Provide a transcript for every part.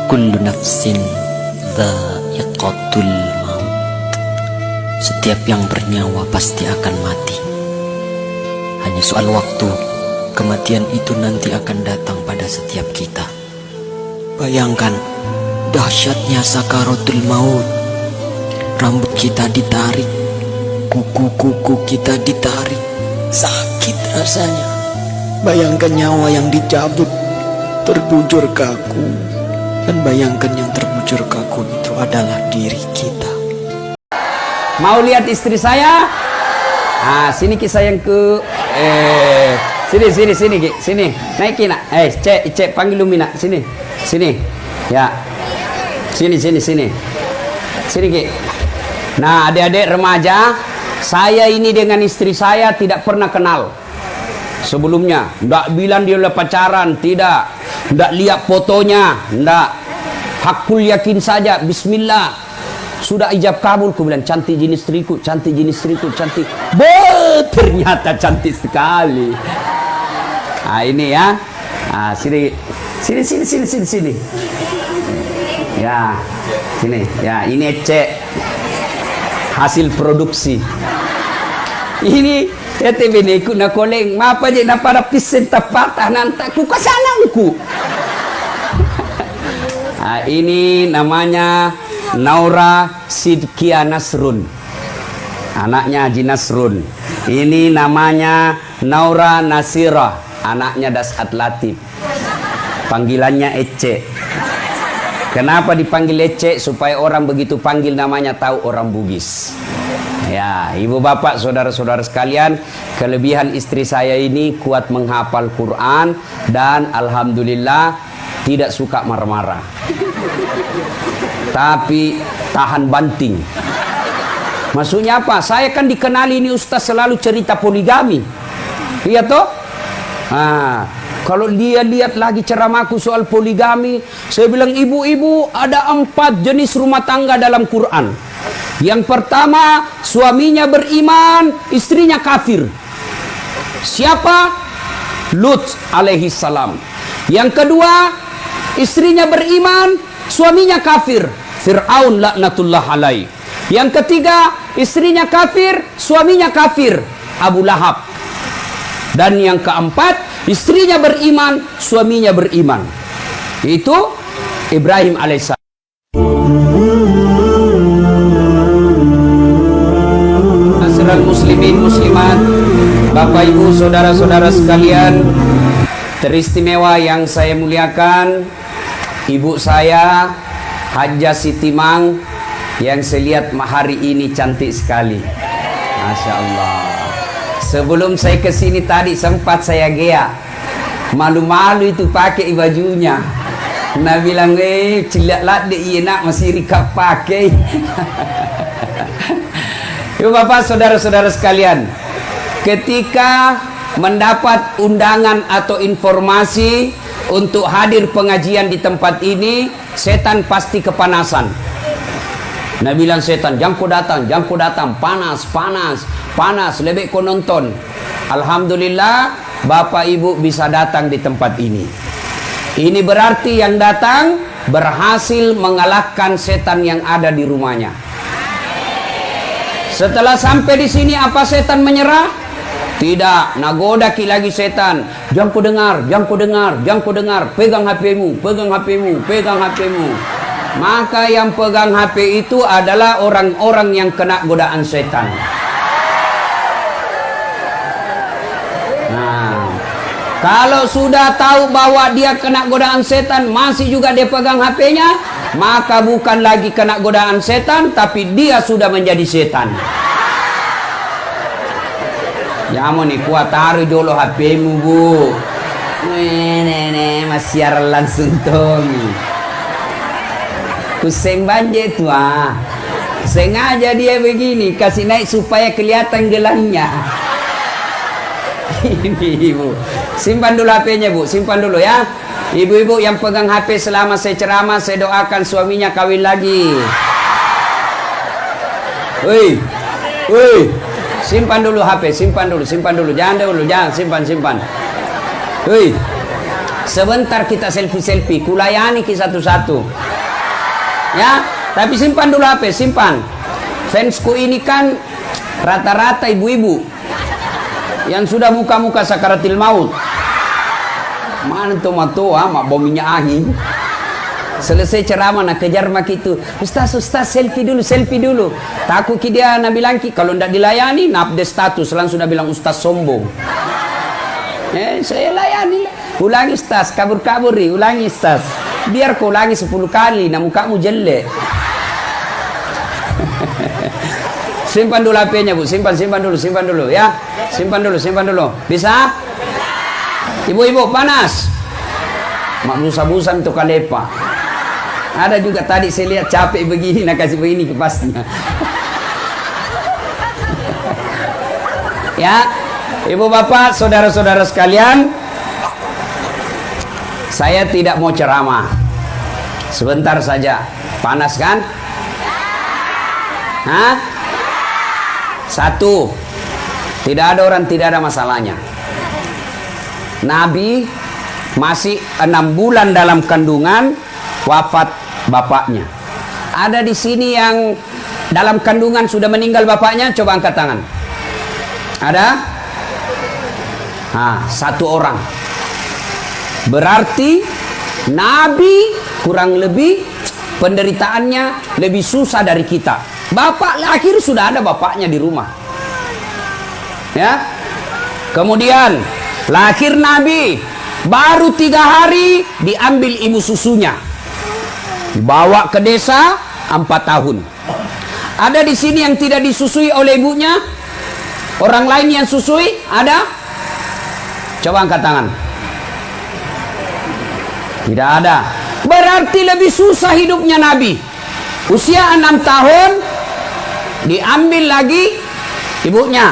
Kullu nafsin dha'iqatul maut. Setiap yang bernyawa pasti akan mati. Hanya soal waktu, kematian itu nanti akan datang pada setiap kita. Bayangkan dahsyatnya sakaratul maut. Rambut kita ditarik, kuku-kuku kita ditarik, sakit rasanya. Bayangkan nyawa yang dicabut, terbujur kaku. Dan bayangkan yang terbujur kaku itu adalah diri kita. Mau lihat istri saya? Ah, sini Ki sayang ke. Sini Ki, sini. Naikin nak. Cek panggil Umi nak. Sini. Ya. Sini. Sini Ki. Nah, adik-adik remaja, saya ini dengan istri saya tidak pernah kenal sebelumnya. Nggak bilang dia udah pacaran, tidak. Nggak lihat fotonya, nggak. Hakul yakin saja, bismillah. Sudah ijab kabul, ku bilang cantik jenis istriku, cantik. Ternyata cantik sekali. Nah, ini ya. Nah, sini. Ya, sini. Ya, ini cek hasil produksi. Ini ETB ni ku nak koleng, mapa je nak pada pisen tapatah nanti ku kasanangku. Nah, ini namanya Naura Sidkia Nasrun, anaknya Haji Nasrun. Ini namanya Naura Nasira, anaknya Dasat Latif. Panggilannya Ece. Kenapa dipanggil Ece? Supaya orang begitu panggil namanya tahu orang Bugis. Ya, ibu bapak, saudara-saudara sekalian, kelebihan istri saya ini kuat menghafal Quran dan alhamdulillah tidak suka marah-marah. Tapi tahan banting. Maksudnya apa? Saya kan dikenali ini ustaz selalu cerita poligami. Iya toh? Nah, kalau dia lihat lagi ceramahku soal poligami, saya bilang ibu-ibu ada 4 jenis rumah tangga dalam Quran. Yang pertama, suaminya beriman, istrinya kafir. Siapa? Lut alaihi salam. Yang kedua, istrinya beriman, suaminya kafir. Fir'aun laknatullah alaih. Yang ketiga, istrinya kafir, suaminya kafir. Abu Lahab. Dan yang keempat, istrinya beriman, suaminya beriman. Itu Ibrahim alaihissalam. Muslimin muslimat, Bapak Ibu saudara-saudara sekalian teristimewa yang saya muliakan, ibu saya Hajjah Siti Mang yang saya lihat hari ini cantik sekali, Masya Allah. Sebelum saya kesini tadi sempat saya gea, malu-malu itu pakai bajunya. Nah bilang cilat deh iya nak masih rikap pakai. Ibu bapak saudara-saudara sekalian, ketika mendapat undangan atau informasi untuk hadir pengajian di tempat ini, setan pasti kepanasan. Nah bilang setan, jangan kau datang, panas, lebih kau nonton. Alhamdulillah, bapak ibu bisa datang di tempat ini. Ini berarti yang datang berhasil mengalahkan setan yang ada di rumahnya. Setelah sampai di sini apa setan menyerah? Tidak, nagoda lagi setan. Jangan kau dengar. Pegang HP-mu. Maka yang pegang HP itu adalah orang-orang yang kena godaan setan. Nah, kalau sudah tahu bahwa dia kena godaan setan, masih juga dia pegang HP-nya, maka bukan lagi kena godaan setan, tapi dia sudah menjadi setan. Ya mau nih kuat taruh jolo HP-mu bu. Masih langsung tongi. Kuseng banje tua. Sengaja dia begini, kasih naik supaya kelihatan gelangnya. Ini ibu. Simpan dulu HP-nya bu, simpan dulu ya. Ibu-ibu yang pegang HP selama saya ceramah, saya doakan suaminya kawin lagi. Woi. Simpan dulu HP, simpan dulu. Jangan simpan. Woi. Sebentar kita selfie-selfie, kulayani ki satu-satu. Ya, tapi simpan dulu HP, simpan. Fansku ini kan rata-rata ibu-ibu yang sudah muka-muka sakaratil maut. Mana tuh matua, mak bau minyak angin. Selesai ceramah nak kejar mak itu. Ustaz, selfie dulu. Takut ki dia nak bilang ki kalau ndak dilayani, nak update status langsung sudah bilang ustaz sombong. Saya layani. Ulangi ustaz, kabur-kaburi, ulangi ustaz. Biar kau ulangi 10 kali, nak mukamu jelek. Simpan dulu HP-nya, Bu. Simpan dulu ya. Simpan dulu. Bisa? Ibu-ibu panas. Mak busa-busan untuk kalepa. Ada juga tadi saya lihat capek begini, nak kasih begini kipasnya. Ya, ibu bapak, saudara-saudara sekalian, saya tidak mau ceramah. Sebentar saja. Panas kan? Hah? Satu, tidak ada orang tidak ada masalahnya. Nabi masih 6 bulan dalam kandungan, wafat bapaknya. Ada di sini yang dalam kandungan sudah meninggal bapaknya, coba angkat tangan. Ada? Satu orang. Berarti Nabi kurang lebih penderitaannya lebih susah dari kita. Bapak lahir sudah ada bapaknya di rumah. Ya. Kemudian lahir Nabi, baru 3 hari diambil ibu susunya, dibawa ke desa 4 tahun. Ada di sini yang tidak disusui oleh ibunya? Orang lain yang susui? Ada? Coba angkat tangan. Tidak ada. Berarti lebih susah hidupnya Nabi. Usia 6 tahun diambil lagi ibunya.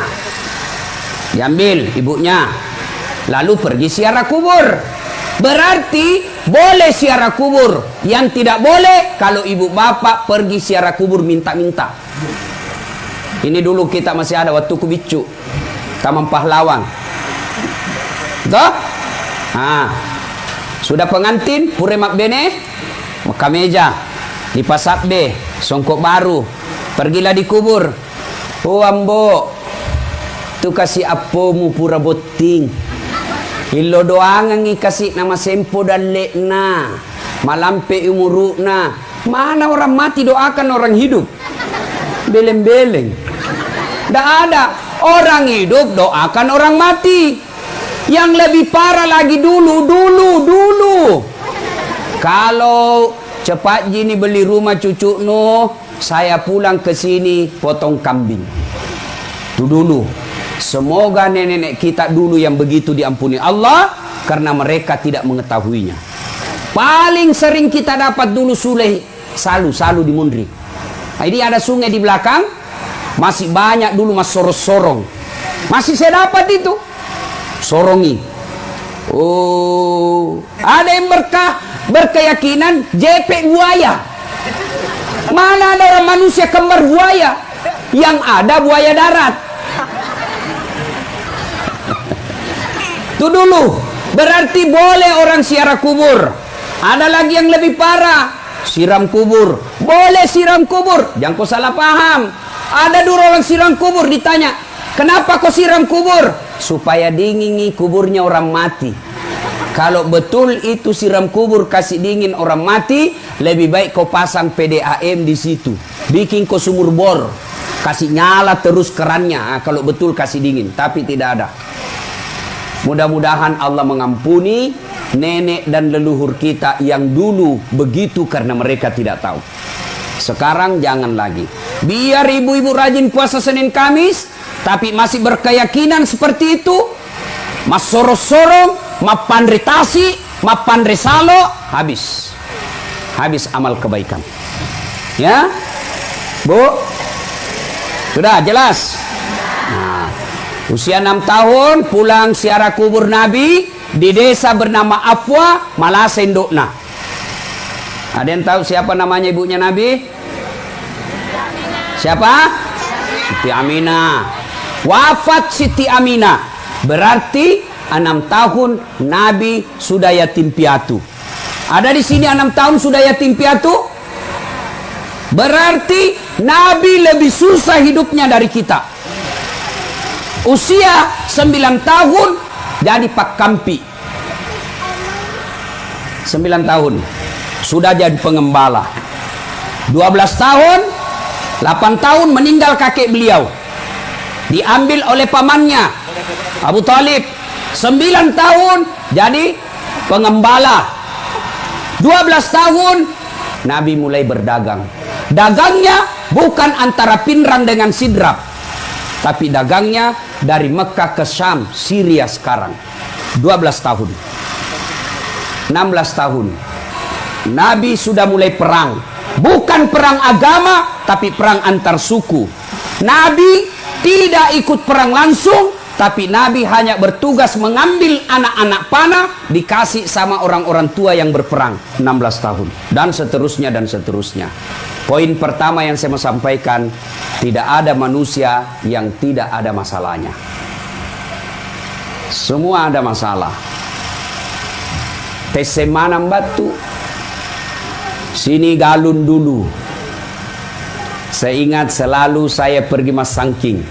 Diambil ibunya. Lalu pergi ziarah kubur. Berarti boleh ziarah kubur. Yang tidak boleh kalau ibu bapak pergi ziarah kubur minta-minta. Ini dulu kita masih ada waktu kubicu, Taman Pahlawan. Tuh? Sudah pengantin, pure mak bene, maka meja, di pasap be, songkok baru, pergilah di kubur. Oh ambo, tu kasih apomu pura boting. Ilo doangan ngi kasih nama sempo dan lekna, malampe umurukna. Mana orang mati doakan orang hidup? Beleng-beleng. Tidak ada. Orang hidup doakan orang mati. Yang lebih parah lagi dulu. Kalau cepat gini beli rumah cucu no, saya pulang ke sini potong kambing. Itu dulu. Semoga nenek-nenek kita dulu yang begitu diampuni Allah karena mereka tidak mengetahuinya. Paling sering kita dapat dulu suleh salu di Mundri. Ini ada sungai di belakang, masih banyak dulu mas sorong. Masih saya dapat itu. Sorongi. Oh, ada yang berkeyakinan jepek buaya. Mana ada orang manusia kembar buaya? Yang ada buaya darat. Itu dulu. Berarti boleh orang ziarah kubur. Ada lagi yang lebih parah. Siram kubur. Boleh siram kubur. Jangan kau salah paham. Ada dulu orang siram kubur ditanya, kenapa kau siram kubur? Supaya dingin kuburnya orang mati. Kalau betul itu siram kubur kasih dingin orang mati, lebih baik kau pasang PDAM di situ. Bikin kau sumur bor. Kasih nyala terus kerannya. Kalau betul kasih dingin. Tapi tidak ada. Mudah-mudahan Allah mengampuni nenek dan leluhur kita yang dulu begitu karena mereka tidak tahu. Sekarang jangan lagi. Biar ibu-ibu rajin puasa Senin Kamis, tapi masih berkeyakinan seperti itu. Mas sorong-sorong, ma pandritasi, ma pandresalo, habis. Habis amal kebaikan. Ya? Bu? Sudah jelas? Nah, usia 6 tahun pulang ziarah kubur Nabi di desa bernama Afwa, Malasendokna. Ada yang tahu siapa namanya ibunya Nabi? Siapa? Siti Aminah. Wafat Siti Aminah. Berarti 6 tahun Nabi sudah yatim piatu. Ada di sini 6 tahun sudah yatim piatu? Berarti Nabi lebih susah hidupnya dari kita. Usia 9 tahun jadi Pak Kampi. 9 tahun sudah jadi pengembala. 12 tahun, 8 tahun meninggal kakek beliau, diambil oleh pamannya Abu Talib. 9 tahun jadi pengembala. 12 tahun Nabi mulai berdagang. Dagangnya bukan antara Pinrang dengan Sidrap, tapi dagangnya dari Mekah ke Syam, Syria sekarang. 12 tahun. 16 tahun Nabi sudah mulai perang. Bukan perang agama, tapi perang antar suku. Nabi tidak ikut perang langsung, tapi Nabi hanya bertugas mengambil anak-anak panah, dikasih sama orang-orang tua yang berperang. 16 tahun. Dan seterusnya dan seterusnya. Poin pertama yang saya mau sampaikan, tidak ada manusia yang tidak ada masalahnya. Semua ada masalah. Tesemanam batu. Sini galun dulu. Saya ingat selalu saya pergi Mas Sangking.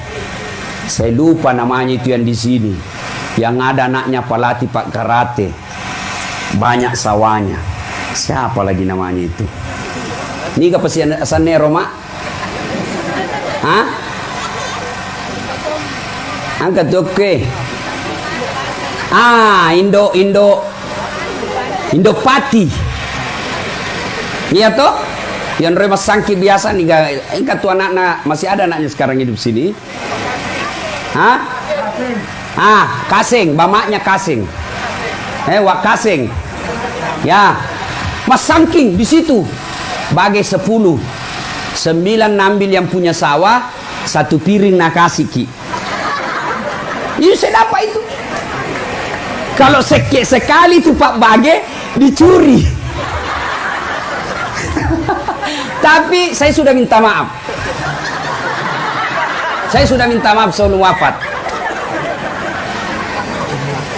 Saya lupa namanya itu yang di sini. Yang ada anaknya pelatih Pak Karate. Banyak sawahnya. Siapa lagi namanya itu? Ini ke Sanero, Mak? Hah? Angkat oke. Indopati. Iya toh? Yang Mas Sangki biasa nih, ingat tuh anak-anak, masih ada anaknya sekarang hidup sini. Hah? Kasing, bamaknya Kasing. Wak Kasing. Ya. Mas Sangking di situ. Bagai 10. 9 nambil yang punya sawah, 1 piring nakasi ki. Ini saya dapat itu. Kalau sekali tuh Pak Bage dicuri. Tapi saya sudah minta maaf. Saya sudah minta maaf sebelum wafat.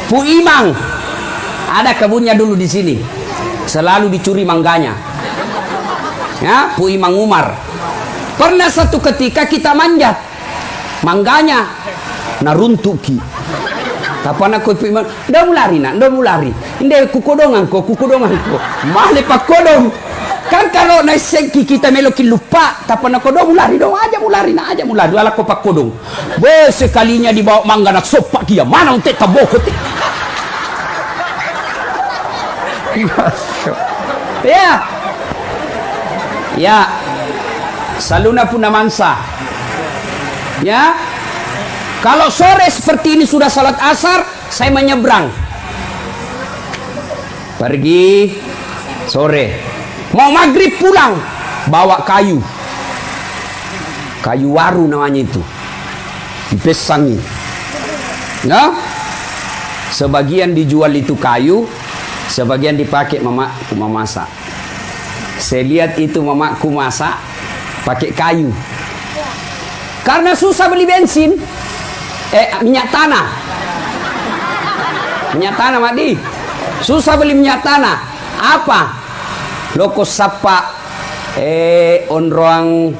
Pu Imang ada kebunnya dulu di sini. Selalu dicuri mangganya. Ya, Pu Imang Umar. Pernah satu ketika kita manjat mangganya naruntuki. Kapan aku Pu Imang, "Ndak mulari nak, ndak mulari. Inde kukodongan ko. Male pak kodong." Kan kalau naik sengki kita melokin lupa, kapan aku dong mulari dong aja mulari ala ko pak kodong. Be sekalinya dibawa mangga nak sopak dia. Mana untuk tabokot. Ya, saluna pun namansa. Ya, kalau sore seperti ini sudah salat asar, saya menyeberang. Pergi sore. Mau maghrib pulang, bawa kayu waru namanya itu, dipesangi. Ya, sebagian dijual itu kayu, sebagian dipakai mamaku memasak. Saya lihat itu mamaku masak pakai kayu, karena susah beli bensin, minyak tanah, Madi, susah beli minyak tanah. Apa? Loko sapa onroang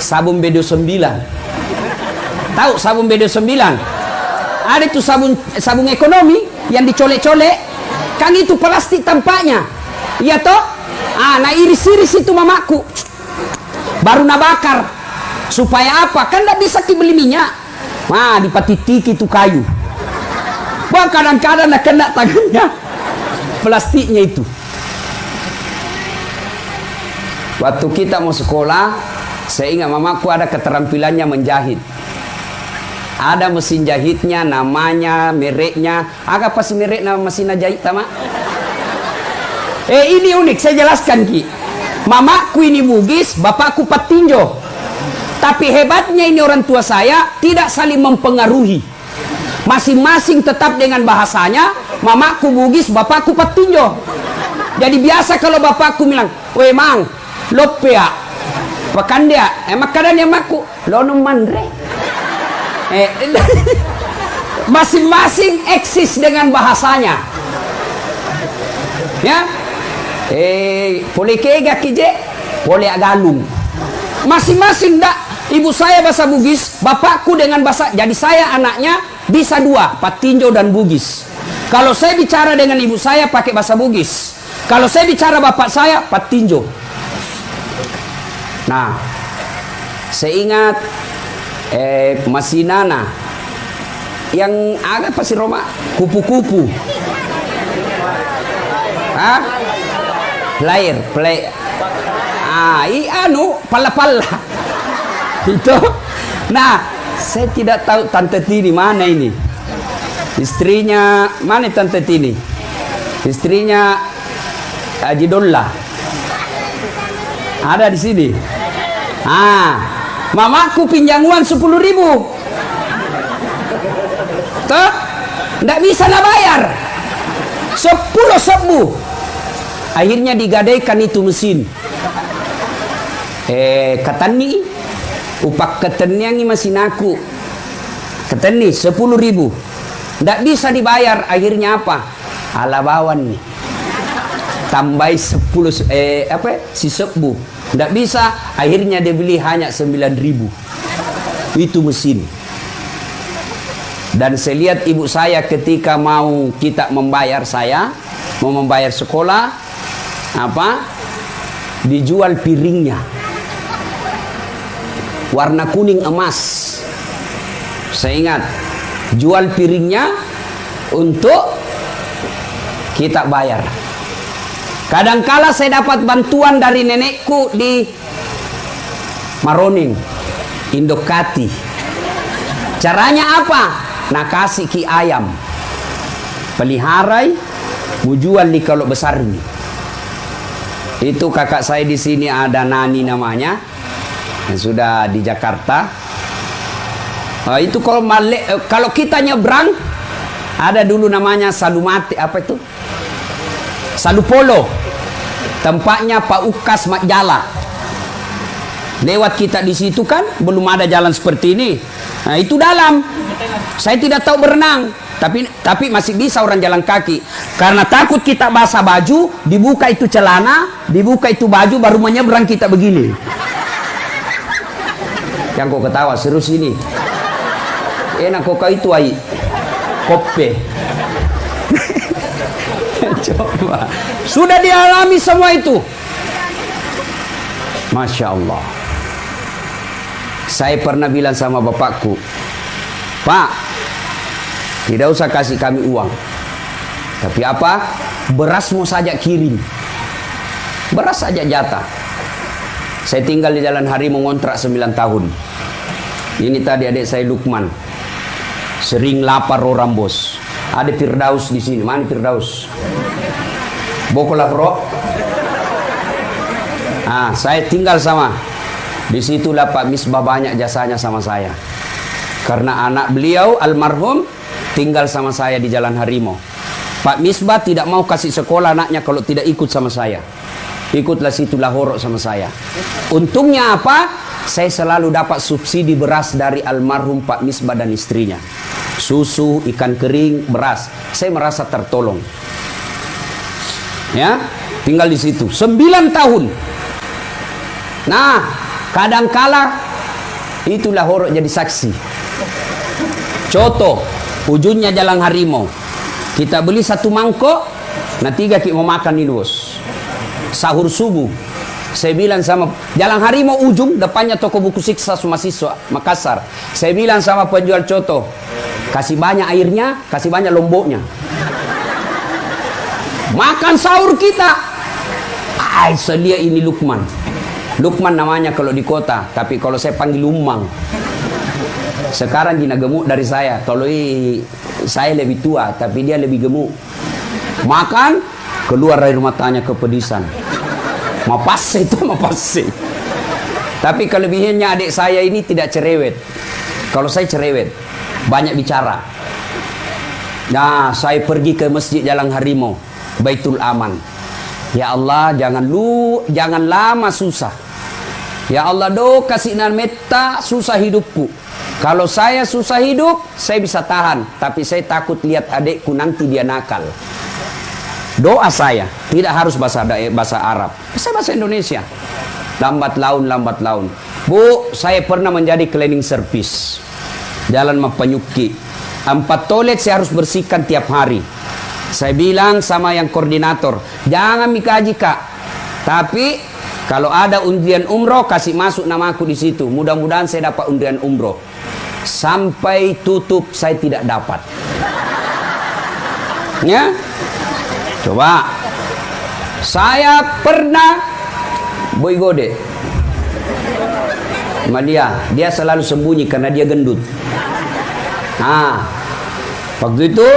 sabun BD9. Tahu sabun BD9? Ada itu sabun ekonomi yang dicolek-colek. Kan itu plastik tampaknya. Iya toh? Nah iris-iris itu mamaku. Baru nabakar. Supaya apa? Kan tidak bisa dibeli minyak. Nah dipatitiki itu kayu. Wah kadang-kadang nak kena tangannya plastiknya itu. Waktu kita mau sekolah, saya ingat mamaku ada keterampilannya menjahit. Ada mesin jahitnya, namanya, mereknya. Apa sih merek nama mesin jahit, Tama? Ini unik, saya jelaskan Ki. Mamaku ini Bugis, bapakku Patinjo. Tapi hebatnya ini orang tua saya tidak saling mempengaruhi. Masing-masing tetap dengan bahasanya. Mamaku Bugis, bapakku Patinjo. Jadi biasa kalau bapakku bilang, "Weh Mang, lopea pakan dia makanan yang maku lono mandre masing-masing eksis dengan bahasanya. Ya, boleh kega kije, boleh agalung. Masing-masing dak. Ibu saya bahasa Bugis, bapakku dengan bahasa, jadi saya anaknya bisa dua, Patinjo dan Bugis. Kalau saya bicara dengan ibu saya pakai bahasa Bugis, kalau saya bicara bapak saya Patinjo. Nah, saya ingat masih Nana yang agak pasti Roma kupu-kupu. Player. Pala-pala. Itu. Nah, saya tidak tahu Tante Tini mana ini. Istrinya, mana Tante Tini? Istrinya Haji Dolla. Ada di sini. Mamaku pinjam uang 10.000. Tuh, nggak bisa nak bayar. 10.000. Akhirnya digadaikan itu mesin. Katani upak ketenyangi mesin aku. Keteni 10.000. Nggak bisa dibayar. Akhirnya apa? Alabawan nih. Tambah 10 si 10. Nggak bisa. Akhirnya dia beli hanya 9.000. Itu mesin. Dan saya lihat ibu saya ketika mau kita membayar mau membayar sekolah, dijual piringnya warna kuning emas. Saya ingat, jual piringnya untuk kita bayar. Kadangkala saya dapat bantuan dari nenekku di Maroning, Indokati. Caranya apa? Nah, kasih ki ayam, peliharai, mau jual di kalau besar ini. Itu kakak saya di sini ada Nani namanya, yang sudah di Jakarta. Itu kalau kita nyebrang, ada dulu namanya Salumati, apa itu? Salupolo, tempatnya Pak Ukas Makjala. Lewat kita di situ kan, belum ada jalan seperti ini. Nah, itu dalam. Saya tidak tahu berenang, tapi masih bisa orang jalan kaki. Karena takut kita basah baju, dibuka itu celana, dibuka itu baju, baru menyeberang kita begini. Yang kau ketawa, serius ini. Enak kau itu ai. Kope. Coba. Sudah dialami semua itu. Masya Allah. Saya pernah bilang sama bapakku, Pak, tidak usah kasih kami uang. Tapi apa? Beras mau saja kirim. Beras saja jatah. Saya tinggal di Jalan Harimau ngontrak 9 tahun. Ini tadi adik saya Lukman. Sering lapar orang bos. Ada Firdaus di sini. Mana Firdaus? Bokolah bro. Saya tinggal sama. Disitulah Pak Misbah banyak jasanya sama saya. Karena anak beliau almarhum tinggal sama saya di Jalan Harimau. Pak Misbah tidak mau kasih sekolah anaknya kalau tidak ikut sama saya. Ikutlah situ Lahorok sama saya. Untungnya apa? Saya selalu dapat subsidi beras dari almarhum Pak Misbah dan istrinya. Susu, ikan kering, beras. Saya merasa tertolong. Ya, tinggal di situ 9 tahun. Nah, kadangkala itulah Lahorok jadi saksi. Contoh, ujungnya Jalan Harimau. Kita beli 1 mangkok, nah 3 kita mau makan ini bos. Sahur subuh. Saya bilang sama Jalan Harimau ujung, depannya toko buku Siksa Mahasiswa Makassar. Saya bilang sama penjual coto, kasih banyak airnya, kasih banyak lomboknya. Makan sahur kita. Selia ini Lukman. Lukman namanya kalau di kota, tapi kalau saya panggil Lumang. Sekarang dia gemuk dari saya. Kalau saya lebih tua, tapi dia lebih gemuk. Makan, keluar dari matanya kepedisan. Mapase itu mapase. Tapi kelebihannya adik saya ini tidak cerewet. Kalau saya cerewet, banyak bicara. Nah, saya pergi ke masjid Jalan Harimau, Baitul Aman. Ya Allah, jangan lama susah. Ya Allah, kasih meta susah hidupku. Kalau saya susah hidup, saya bisa tahan. Tapi saya takut lihat adikku nanti dia nakal. Doa saya, tidak harus bahasa Arab. Saya bahasa Indonesia. Lambat laun, lambat laun. Bu, saya pernah menjadi cleaning service. Jalan Mapanyuki. 4 toilet saya harus bersihkan tiap hari. Saya bilang sama yang koordinator, jangan mikaji kak. Tapi kalau ada undian umroh, kasih masuk namaku di situ. Mudah-mudahan saya dapat undian umroh. Sampai tutup saya tidak dapat. Ya, coba. Saya pernah boy gode sama dia selalu sembunyi karena dia gendut. Nah, waktu itu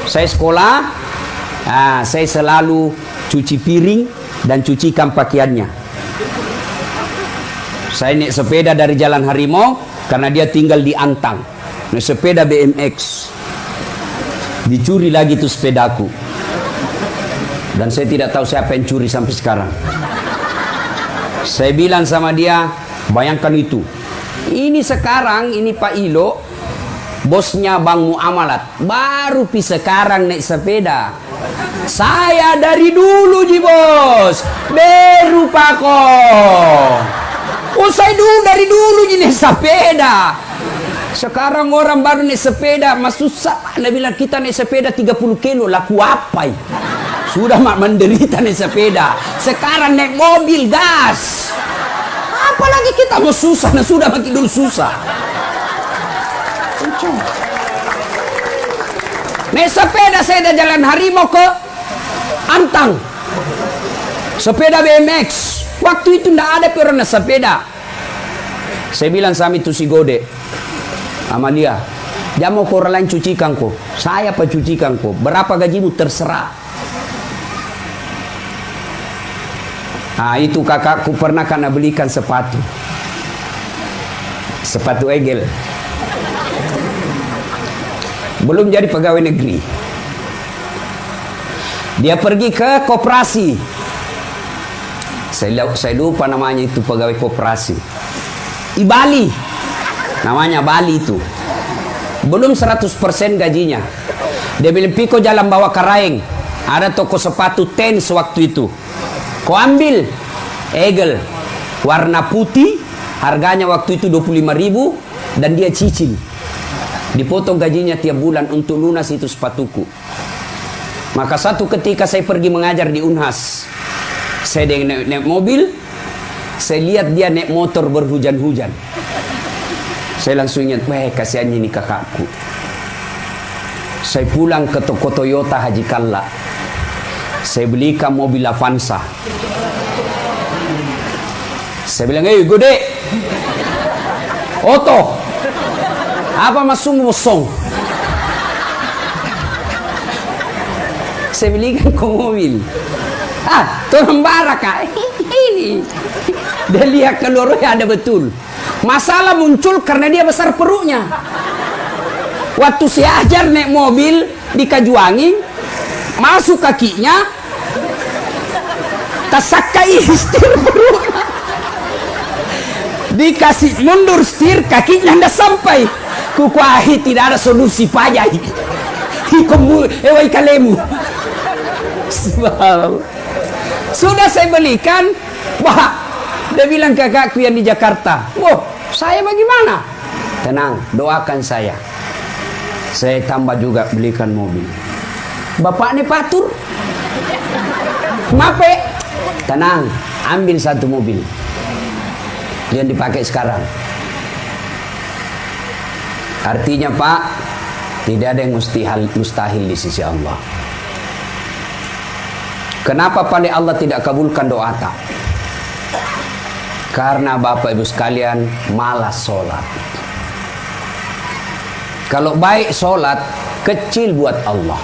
saya sekolah, saya selalu cuci piring dan cucikan pakaiannya. Saya naik sepeda dari Jalan Harimau karena dia tinggal di Antang. Naik sepeda BMX. Dicuri lagi tuh sepedaku. Dan saya tidak tahu siapa yang curi sampai sekarang. Saya bilang sama dia, bayangkan itu. Ini sekarang, ini Pak Ilo, bosnya Bang Muamalat. Baru sekarang naik sepeda. Saya dari dulu ji bos. Baru Pak Ko. Oh saya dulu dari dulu ji naik sepeda. Sekarang orang baru naik sepeda, mas susah. Anda bilang kita naik sepeda 30 kilo, laku apa? Sudah mak menderita naik sepeda. Sekarang naik mobil gas. Apalagi kita mau susah, nah sudah makin dulu susah. Naik sepeda saya dari Jalan Harimau ke Antang. Sepeda BMX. Waktu itu tidak ada orang naik sepeda. Saya bilang sama itu si Gode, sama dia, dia mau orang lain cucikan kok. Saya apa cucikan kok. Berapa gajimu terserah. Nah itu kakakku pernah karena belikan sepatu. Sepatu egel. Belum jadi pegawai negeri. Dia pergi ke koperasi. Saya lupa namanya itu pegawai koperasi. Di Bali. Namanya Bali itu. Belum 100% gajinya. Dia bilang, Piko jalan bawa Karaeng. Ada toko sepatu Tens waktu itu. Kau ambil egel warna putih, harganya waktu itu 25.000 dan dia cicil. Dipotong gajinya tiap bulan untuk lunas itu sepatuku. Maka satu ketika saya pergi mengajar di Unhas. Saya naik mobil, saya lihat dia naik motor berhujan-hujan. Saya langsung ingat, wah kasihannya ini kakakku. Saya pulang ke toko Toyota Haji Kalla. Saya belikan mobil Avanza. Saya bilang, Gode, Oto, apa masuk kosong? Saya belikan ke mobil. Tolong barak kak. Ini. Dia lihat keluarnya ada betul. Masalah muncul karena dia besar perutnya. Waktu saya ajar naik mobil di Kajuwangi, masuk kakinya, tasakai setir perutnya. Dikasih mundur setir, kakinya tidak sampai. Kukuahi tidak ada solusi payah. Hikomu, ewai kalemu. Sudah saya belikan, wah, dia bilang kakakku yang di Jakarta, wah, saya bagaimana? Tenang, doakan saya. Saya tambah juga belikan mobil. Bapak ini patur. Mape, tenang, ambil satu mobil yang dipakai sekarang. Artinya Pak, tidak ada yang mustahil di sisi Allah. Kenapa pada Allah tidak kabulkan doa tak? Karena Bapak Ibu sekalian malas sholat. Kalau baik sholat, kecil buat Allah.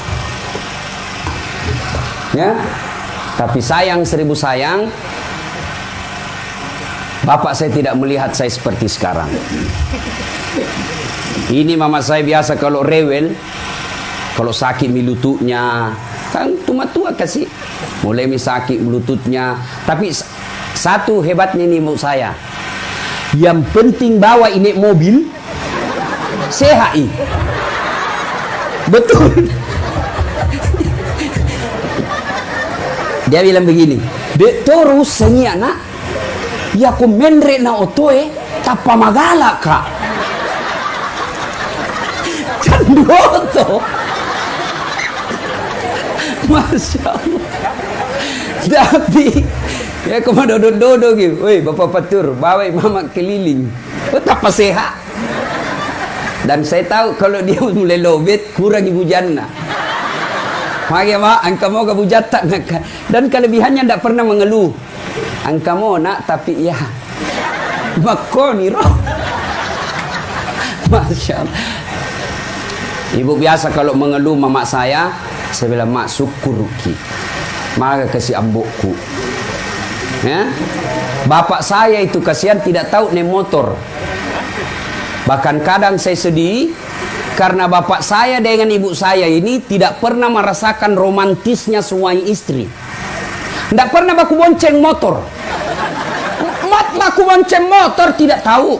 Ya, tapi sayang 1000 sayang, Bapak saya tidak melihat saya seperti sekarang. Ini mama saya biasa kalau rewel, kalau sakit lututnya, kan tua-tua kasih, mulai sakit lututnya. Tapi satu hebatnya ini menurut saya, yang penting bawa ini mobil, Sehai. Betul. Dia bilang begini, "Dek terus senyi nak, ya ku mendre na otoe, tapa magala kak." Candoto. Masya Allah. Tapi ya kau dodo gitu, woi bapak patur, bawa mama keliling, betapa sehat. Dan saya tahu kalau dia mulai lobet, kurang ibu jannah. Makanya mak, angka mau ke bujata. Dan kelebihannya tidak pernah mengeluh. Angka mau nak, tapi ya makoni roh. Masya Allah. Ibu biasa kalau mengeluh mama saya bilang, "Mak syukur ki, maka kasih ambokku." Ya? Bapak saya itu kasihan tidak tahu naik motor. Bahkan kadang saya sedih karena bapak saya dengan ibu saya ini tidak pernah merasakan romantisnya suami istri. Tidak pernah baku bonceng motor. Baku bonceng motor tidak tahu.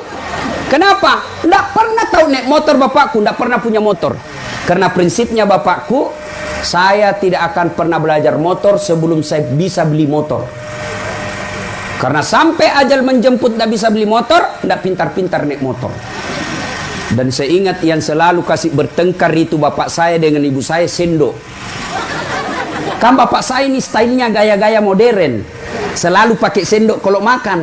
Kenapa? Tidak pernah tahu naik motor bapakku, tidak pernah punya motor. Karena prinsipnya bapakku, saya tidak akan pernah belajar motor sebelum saya bisa beli motor. Karena sampai ajal menjemput tidak bisa beli motor, tidak pintar-pintar naik motor. Dan saya ingat yang selalu kasih bertengkar itu bapak saya dengan ibu saya, sendok. Kan bapak saya ini stylenya gaya-gaya modern, selalu pakai sendok kalau makan.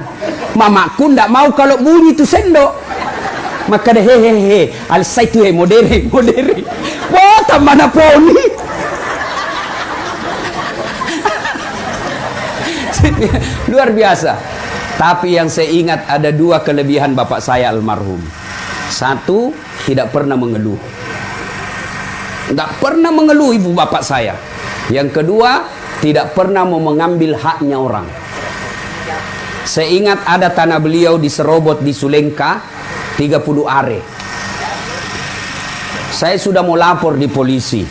Mamaku ndak mau kalau bunyi itu sendok. Maka deh hehehe, alisai itu modern. Wah, tambah poni. Luar biasa. Tapi yang saya ingat ada dua kelebihan bapak saya almarhum. Satu, tidak pernah mengeluh. Tidak pernah mengeluh ibu bapak saya. Yang kedua, tidak pernah mau mengambil haknya orang. Saya ingat ada tanah beliau di Serobot di Sulengka, 30 are. Saya sudah mau lapor di polisi.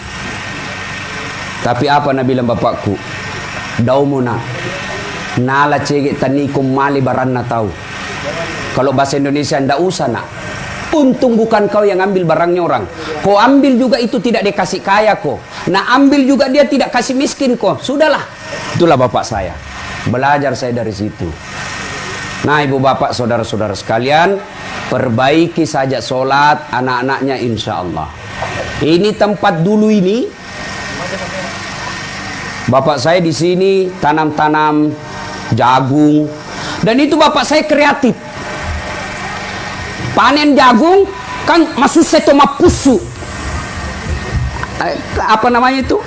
Tapi apa nak bilang bapakku? Dau mo na. Nala cegek tanikum mali baranna tahu. Kalau bahasa Indonesia ndak usah nak. Untung bukan kau yang ambil barangnya orang. Kau ambil juga itu tidak dikasih kaya kok. Nah ambil juga dia tidak kasih miskin kok. Sudahlah. Itulah bapak saya. Belajar saya dari situ. Nah ibu bapak saudara-saudara sekalian, perbaiki saja sholat anak-anaknya insya Allah. Ini tempat dulu ini. Bapak saya di sini tanam-tanam jagung. Dan itu bapak saya kreatif. Panen jagung kan masuk seto mapusu. Apa namanya itu?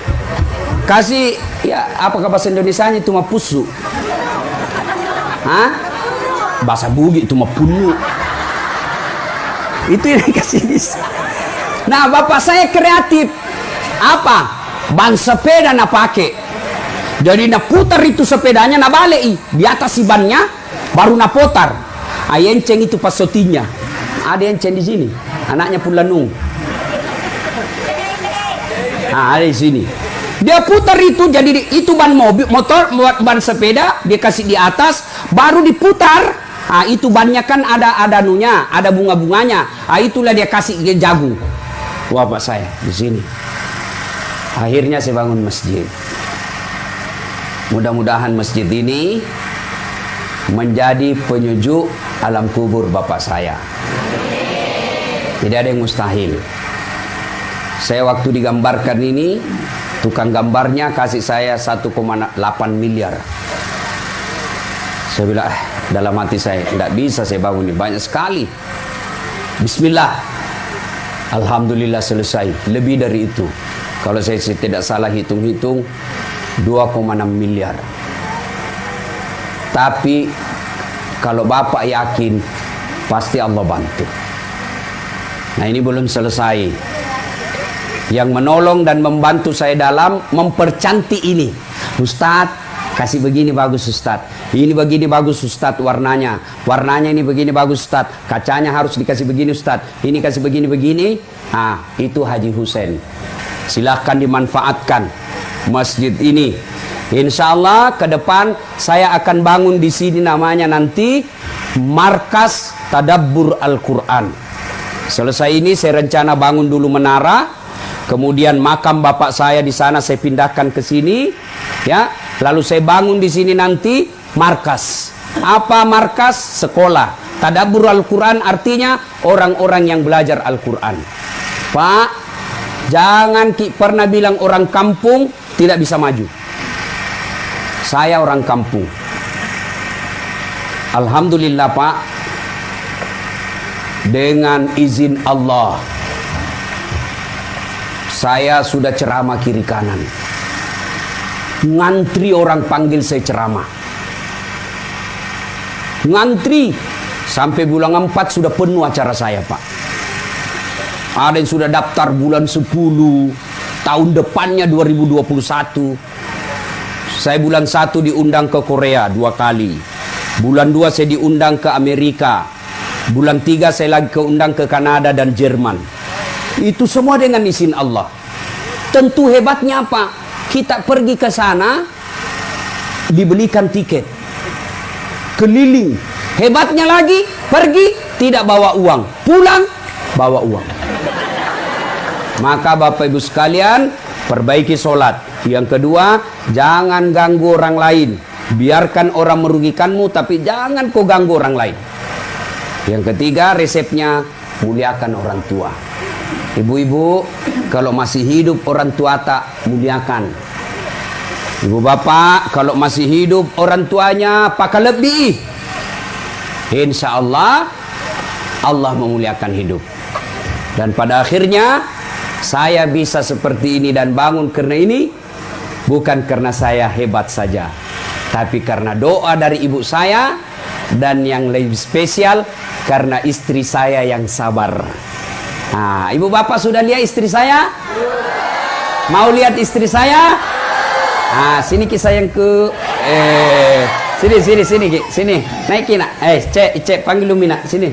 Kasih ya apakah bahasa Indonesianya itu mapusu? Hah? Bahasa Bugis itu mapunu. Itu yang dikasih bisa. Nah, bapak saya kreatif. Apa? Ban sepeda na pakai. Jadi na putar itu sepedanya na balik di atas si bannya baru na putar. Ayenceng itu pasotinya. Ada enceng di sini. Anaknya pun lanung. Nah, ada di sini. Dia putar itu jadi itu ban mobil, motor, ban sepeda dia kasih di atas, baru diputar. Ah itu bannya kan ada nunya, ada bunga-bunganya. Ah itulah dia kasih ke jagung. Wah pak saya di sini. Akhirnya saya bangun masjid. Mudah-mudahan masjid ini menjadi penyejuk alam kubur bapak saya. Tidak ada yang mustahil. Saya waktu digambarkan ini, tukang gambarnya kasih saya 1,8 miliar. Saya bilang, dalam hati saya, tidak bisa saya bangun ini, banyak sekali. Bismillah. Alhamdulillah selesai. Lebih dari itu. Kalau saya tidak salah hitung-hitung, 2,6 miliar. Tapi, kalau Bapak yakin, pasti Allah bantu. Nah ini belum selesai. Yang menolong dan membantu saya dalam mempercantik ini. Ustadz, kasih begini bagus Ustadz. Ini begini bagus Ustadz warnanya. Warnanya ini begini bagus Ustadz. Kacanya harus dikasih begini Ustadz. Ini kasih begini-begini. Nah, itu Haji Husein. Silahkan dimanfaatkan masjid ini. Insya Allah ke depan saya akan bangun di sini namanya nanti Markas Tadabbur Al-Quran. Selesai ini saya rencana bangun dulu menara, kemudian makam bapak saya di sana saya pindahkan ke sini, ya. Lalu saya bangun di sini nanti markas. Apa markas? Sekolah. Tadabbur Al-Quran artinya orang-orang yang belajar Al-Quran. Pak, jangan pernah bilang orang kampung tidak bisa maju. Saya orang kampung. Alhamdulillah Pak, dengan izin Allah saya sudah ceramah kiri kanan. Ngantri orang panggil saya ceramah. Ngantri sampai bulan 4 sudah penuh acara saya Pak. Ada yang sudah daftar bulan 10, tahun depannya 2021. Saya bulan 1 diundang ke Korea 2 kali. Bulan 2 saya diundang ke Amerika. Bulan 3 saya lagi keundang ke Kanada dan Jerman. Itu semua dengan izin Allah. Tentu hebatnya apa? Kita pergi ke sana, dibelikan tiket, keliling. Hebatnya lagi, pergi tidak bawa uang, pulang bawa uang. Maka Bapak Ibu sekalian, perbaiki sholat. Yang kedua, jangan ganggu orang lain. Biarkan orang merugikanmu, tapi jangan kau ganggu orang lain. Yang ketiga, resepnya muliakan orang tua. Ibu-ibu, kalau masih hidup orang tua tak muliakan. Ibu bapak, kalau masih hidup orang tuanya pakai lebih. Insya Allah, Allah memuliakan hidup. Dan pada akhirnya, saya bisa seperti ini dan bangun karena ini, bukan karena saya hebat saja, tapi karena doa dari ibu saya, dan yang lebih spesial, karena istri saya yang sabar. Nah, ibu bapak sudah lihat istri saya? Mau lihat istri saya? Nah, sini kisah yang ke sini naikin nak. Cek panggil Lumina sini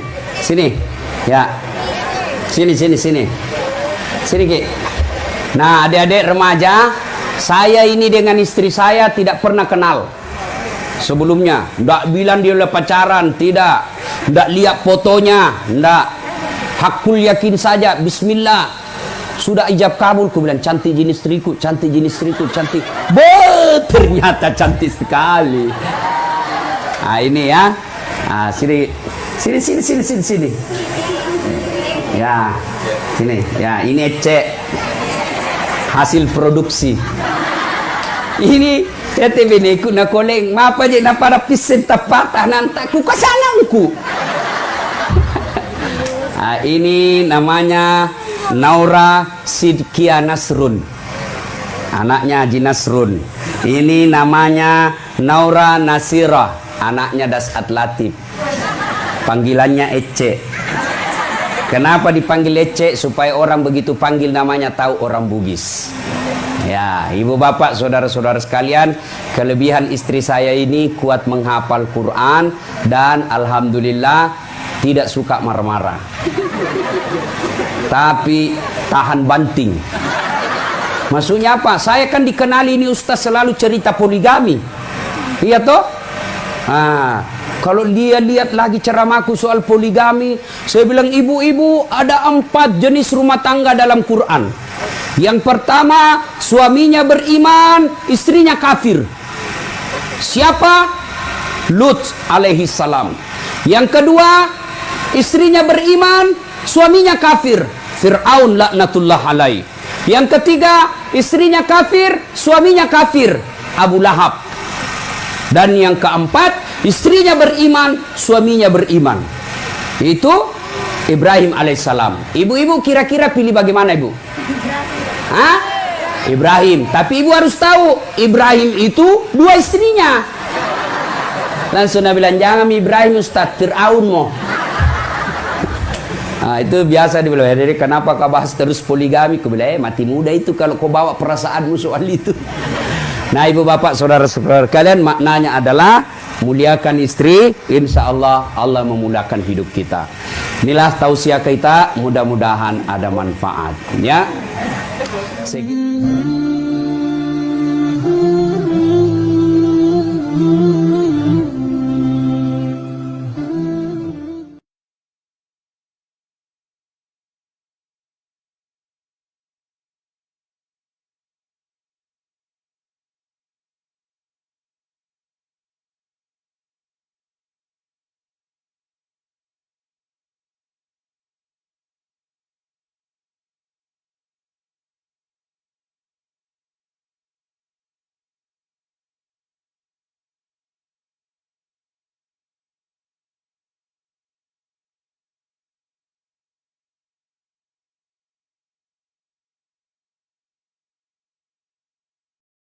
ya, sini Ki. Nah, adik-adik remaja, saya ini dengan istri saya tidak pernah kenal sebelumnya. Nggak bilang dia udah pacaran, tidak. Nggak lihat fotonya, nggak. Hakul yakin saja, bismillah. Sudah ijab kabul, ku bilang cantik jenis istriku, cantik. Ternyata cantik sekali. Nah, ini ya. Nah, sini. Ya, sini. Ya, ini cek hasil produksi. Ini TTV ni ku nak koleng, mapa je nak para pisen tapatah nanti ku kasalangku. Nah, ini namanya Naura Sidkia Nasrun, anaknya Haji Nasrun. Ini namanya Naura Nasira, anaknya Dasat Latif. Panggilannya Ece. Kenapa dipanggil Ece? Supaya orang begitu panggil namanya tahu orang Bugis. Ya, ibu bapak, saudara-saudara sekalian, kelebihan istri saya ini kuat menghafal Quran dan alhamdulillah tidak suka marah-marah. Tapi tahan banting. Maksudnya apa? Saya kan dikenali ini Ustaz selalu cerita poligami. Iya toh? Nah, kalau dia lihat lagi ceramahku soal poligami, saya bilang ibu-ibu ada 4 jenis rumah tangga dalam Quran. Yang pertama, suaminya beriman, istrinya kafir. Siapa? Lut alaihi salam. Yang kedua, istrinya beriman, suaminya kafir. Fir'aun laknatullah alaih. Yang ketiga, istrinya kafir, suaminya kafir. Abu Lahab. Dan yang keempat, istrinya beriman, suaminya beriman. Itu Ibrahim alaihissalam. Ibu-ibu kira-kira pilih bagaimana ibu? Hah? Ibrahim. Tapi ibu harus tahu, Ibrahim itu 2 istrinya. Langsung Nabi bilang, jangan Ibrahim Ustaz, Fir'aun mo. Nah, itu biasa dibilang. Jadi kenapa kau bahas terus poligami? Kau bilang, mati muda itu kalau kau bawa perasaanmu soal itu. Nah, ibu bapak, saudara-saudara kalian, maknanya adalah muliakan istri, insya Allah Allah memudahkan hidup kita. Inilah tausiah kita, mudah-mudahan ada manfaat. Ya.